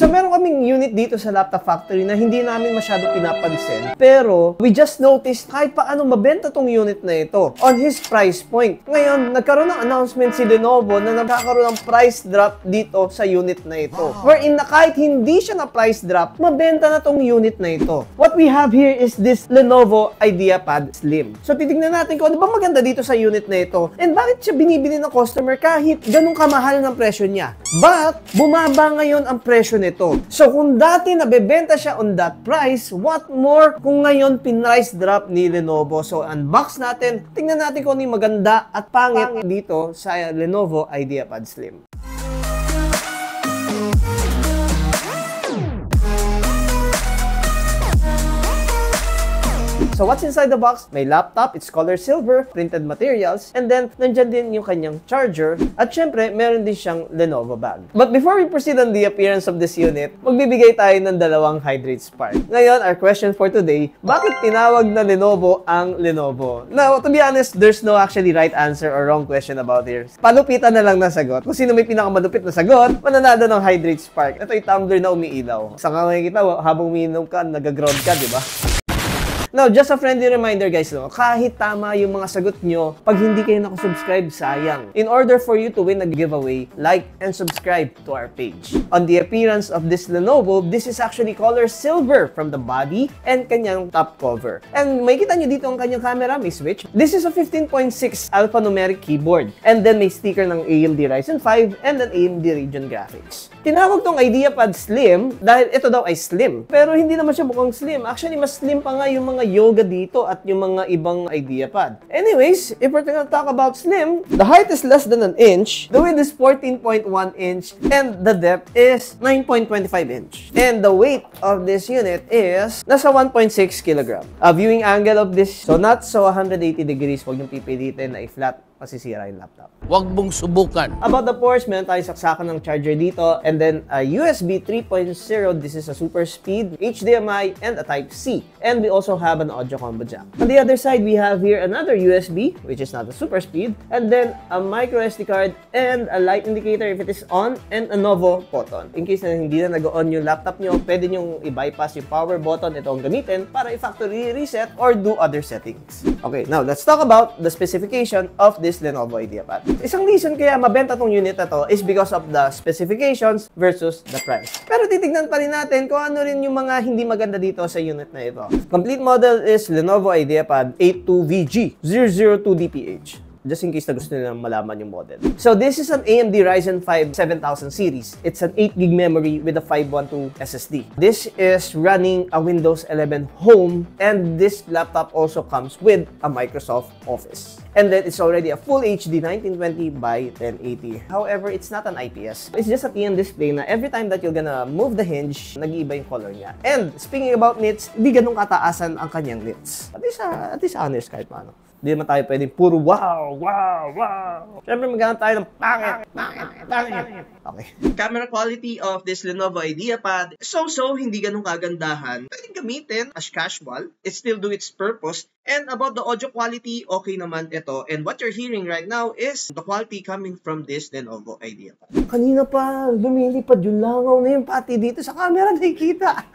So meron kaming unit dito sa Laptop Factory na hindi namin masyado pinapansin. Pero we just noticed kahit paano mabenta tong unit na ito on his price point. Ngayon, nagkaroon ng announcement si Lenovo na nagkakaroon ng price drop dito sa unit na ito. Wherein na kahit hindi siya na price drop, mabenta na tong unit na ito. What we have here is this Lenovo IdeaPad Slim. So titignan natin kung ano ba maganda dito sa unit na ito and bakit siya binibili ng customer kahit ganun kamahal ng presyo niya. But, bumaba ngayon ang presyo nito. So kung dati nabebenta siya on that price, what more kung ngayon pinrice drop ni Lenovo. So unbox natin, tingnan natin kung ano yung maganda at pangit dito sa Lenovo IdeaPad Slim. So what's inside the box? May laptop, it's color silver, printed materials, and then nandyan din yung kanyang charger, at syempre, meron din siyang Lenovo bag. But before we proceed on the appearance of this unit, magbibigay tayo ng dalawang Hydrate Spark. Ngayon, our question for today, bakit tinawag na Lenovo ang Lenovo? Now, to be honest, there's no actually right answer or wrong question about here. Palupitan na lang na sagot. Kung sino may pinakamalupit na sagot, mananalo ng Hydrate Spark. Ito yung tumbler na umiilaw. Saan ka makikita, habang umiinom ka, nag-ground ka, di ba? Now, just a friendly reminder guys, no? Kahit tama yung mga sagot nyo, pag hindi kayo nakasubscribe, sayang. In order for you to win a giveaway, like and subscribe to our page. On the appearance of this Lenovo, this is actually color silver from the body and kanyang top cover. And makikita nyo dito ang kanyang camera, may switch. This is a 15.6 alphanumeric keyboard. And then may sticker ng AMD Ryzen 5 and then AMD Radeon graphics. Tinawag tong IdeaPad Slim dahil ito daw ay slim. Pero hindi naman siya mukhang slim. Actually, mas slim pa nga yung mga yoga dito at yung mga ibang IdeaPad. Anyways, if we're gonna talk about slim, the height is less than an inch, the width is 14.1 inch, and the depth is 9.25 inch. And the weight of this unit is nasa 1.6 kg. A viewing angle of this, so not so 180 degrees, huwag yung pipilitin na i-flat, masisira yung laptop. Huwag mong subukan. About the ports, meron tayong saksakan ng charger dito, and then a USB 3.0, this is a super speed, HDMI, and a Type-C. And we also have an audio combo jack. On the other side, we have here another USB, which is not a super speed, and then a micro SD card, and a light indicator if it is on, and a Novo button. In case na hindi na nag-on yung laptop nyo, pwede nyo i-bypass yung power button, ito ang gamitin para i-factory reset or do other settings. Okay, now let's talk about the specification of this Lenovo IdeaPad. Isang reason kaya mabenta tong unit na to is because of the specifications versus the price. Pero titignan pa rin natin kung ano rin yung mga hindi maganda dito sa unit na ito. Complete model is Lenovo IdeaPad 82VG002DPH. Just in case na gusto nila malaman yung model. So this is an AMD Ryzen 5 7000 series. It's an 8GB memory with a 512 SSD. This is running a Windows 11 Home, and this laptop also comes with a Microsoft Office. And then it's already a full HD 1920 by 1080. However, it's not an IPS. It's just a TN display na every time that you're gonna move the hinge, nag-iiba yung color niya. And speaking about nits, hindi ganun kataasan ang kanyang nits. At least honest kahit paano. Hindi naman tayo pwedeng puro wow, wow, wow. Siyempre maghanap tayo ng pangit. Okay. Camera quality of this Lenovo IdeaPad, so hindi ganun kagandahan. Pwedeng gamitin as casual. It still do its purpose. And about the audio quality, okay naman ito. And what you're hearing right now is the quality coming from this Lenovo IdeaPad. Kanina pa, lumilipad yung langaw na yung pati dito sa camera, nakikita.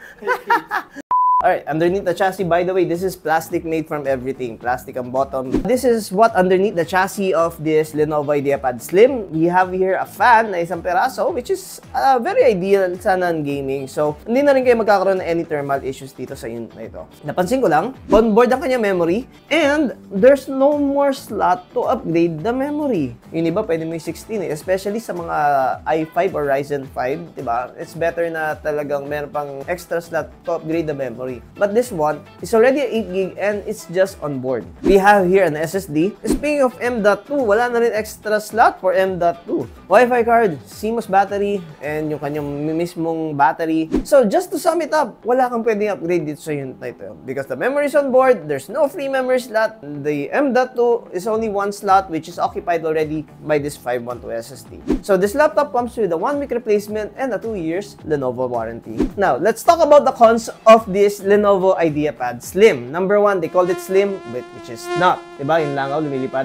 Alright, underneath the chassis, by the way, this is plastic made from everything. Plastic ang bottom. This is what underneath the chassis of this Lenovo IdeaPad Slim. We have here a fan na isang peraso, which is very ideal sa non-gaming. So, hindi na rin kayo magkakaroon ng any thermal issues dito sa unit na ito. Napansin ko lang, onboard ang kanya memory, and there's no more slot to upgrade the memory. Yung iba, pwede mo yung 16 eh. Especially sa mga i5 or Ryzen 5, diba? It's better na talagang meron pang extra slot to upgrade the memory. But this one is already 8GB and it's just on board. We have here an SSD. Speaking of M.2, wala na rin extra slot for M.2. Wi-Fi card, CMOS battery, and yung kanyang mismong battery. So just to sum it up, wala kang pwedeng upgrade dito sa unit na ito. Because the memory is on board, there's no free memory slot. The M.2 is only one slot which is occupied already by this 512 SSD. So this laptop comes with a 1-week replacement and a 2 years Lenovo warranty. Now, let's talk about the cons of this Lenovo IdeaPad Slim. Number one, they called it slim, which is not. Diba? Yung langaw, lumilipad.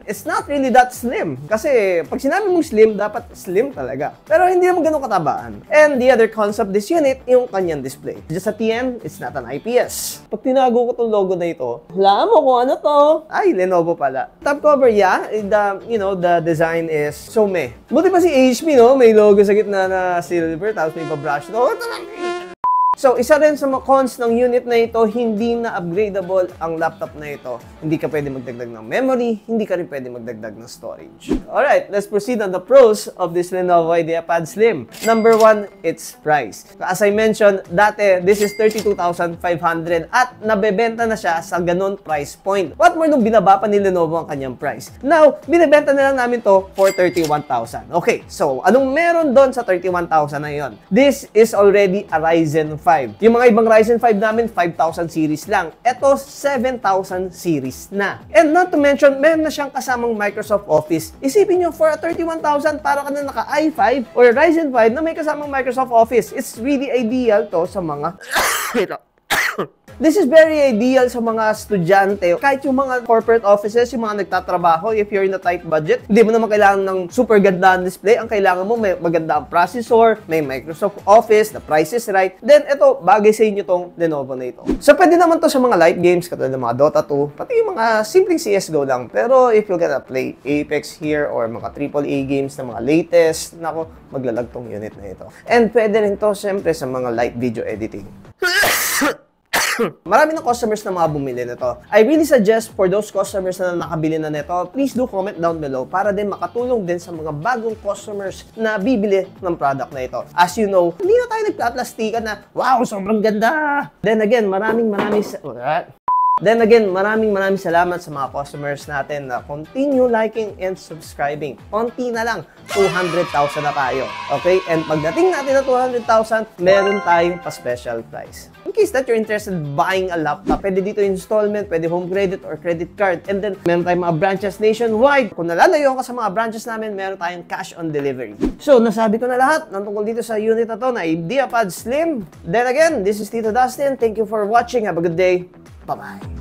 it's not really that slim. Kasi pag sinabi mong slim, dapat slim talaga. Pero hindi naman ganun katabaan. And the other concept this unit, yung kanyang display. Just at the end, it's not an IPS. Pag tinago ko tong logo na ito, hulaan mo kung ano to. Ay, Lenovo pala. Top cover, yeah. The design is so meh. Buti pa si HP, no? May logo sa gitna na silver, tapos may pa-brush. So, isa rin sa mga cons ng unit na ito, hindi na upgradable ang laptop na ito. Hindi ka pwede magdagdag ng memory, hindi ka rin pwede magdagdag ng storage. Alright, let's proceed on the pros of this Lenovo IdeaPad Slim. Number 1, its price. As I mentioned, dati, this is 32,500 at nabebenta na siya sa ganun price point. What more nung binaba pa ni Lenovo ang kanyang price? Now, binibenta na lang namin to for 31,000. Okay, so anong meron doon sa 31,000 na yun? This is already a Ryzen 5. Yung mga ibang Ryzen 5 namin, 5,000 series lang. Ito, 7,000 series na. And not to mention, meron na siyang kasamang Microsoft Office. Isipin nyo, for a 31,000, para ka na naka i5 or Ryzen 5 na may kasamang Microsoft Office. It's really ideal to sa mga... This is very ideal sa mga estudyante. Kahit yung mga corporate offices, yung mga nagtatrabaho, if you're in a tight budget, hindi mo naman kailangan ng super ganda display. Ang kailangan mo, may maganda ang processor, may Microsoft Office, the price is right. Then, ito, bagay sa inyo tong Lenovo na ito. So, pwede naman to sa mga light games, katulad ng mga Dota 2, pati yung mga simpleng CSGO lang. Pero, if you're gonna play Apex here or mga AAA games na mga latest, nako, maglalag tong unit na ito. And pwede rin to, syempre, sa mga light video editing. Marami ng customers na mga bumili nito. I really suggest for those customers na nakabili na nito, please do comment down below para din makatulong din sa mga bagong customers na bibili ng product na ito. As you know, hindi na tayo nagplaplastikan na, wow, sobrang ganda! Then again, maraming salamat sa mga customers natin na continue liking and subscribing. Konti na lang, 200,000 na tayo. Okay? And pagdating natin na 200,000, meron tayong pa-special price. In case that you're interested in buying a laptop, pwede dito installment, pwede home credit or credit card. And then, meron tayong mga branches nationwide. Kung nalalayo ka sa mga branches namin, meron tayong cash on delivery. So, nasabi ko na lahat ng tungkol dito sa unit na to na IdeaPad Slim. Then again, this is Tito Dustin. Thank you for watching. Have a good day. Bye-bye.